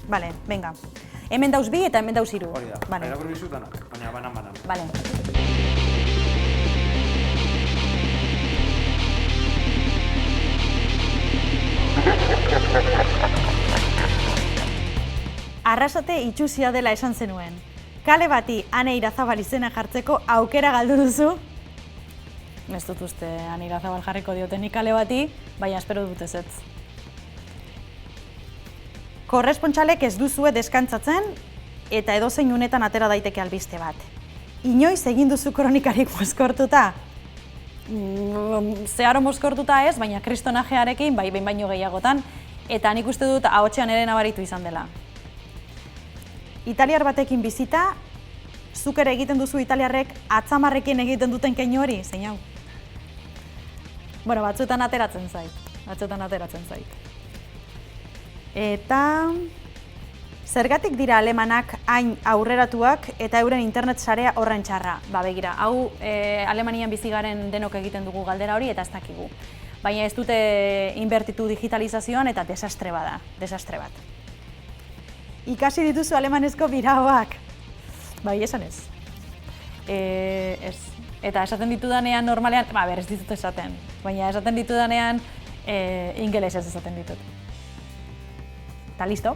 Bale, venga. Hemen dauz bi eta hemen dauz hiru. Hori da. Vale. Irakurri dizut dana, baina banan. Vale. Arrasate itxusia dela esan zenuen. Kale bati Ane Irazabal izena jartzeko aukera galdu duzu? Ez dut uste Ane Irazabal jarriko diotenik kale bati, baina espero dut ezetz. Korrespontxalek ez duzue deskantzatzen eta edozein unetan atera daiteke albiste bat. Inoiz egin duzu kronikarik mozkortuta? Zeharo mozkortuta ez, baina kristonajearekin bai behin baino gehiagotan, eta nik uste dut ahotsean ere nabaritu izan dela. Italiar batekin bizita, zuk ere egiten duzu italiarrek atzamarrekin egiten duten keinu hori, zein hau? Bueno, batzuetan ateratzen zait. Eta zergatik dira alemanak hain aurreratuak eta euren internet sarea horren txarra? Ba begira, hau Alemanian bizi garen denok egiten dugu galdera hori eta ez dakigu. Baina ez dute inbertitu digitalizazioan eta desastre bat. Ikasi dituzu alemanezko biraoak? Bai, esan ez. Ez. Eta esaten ditudanean normalean, ez ditut esaten, baina esaten ditudanean ingelesez esaten ditut. Eta listo?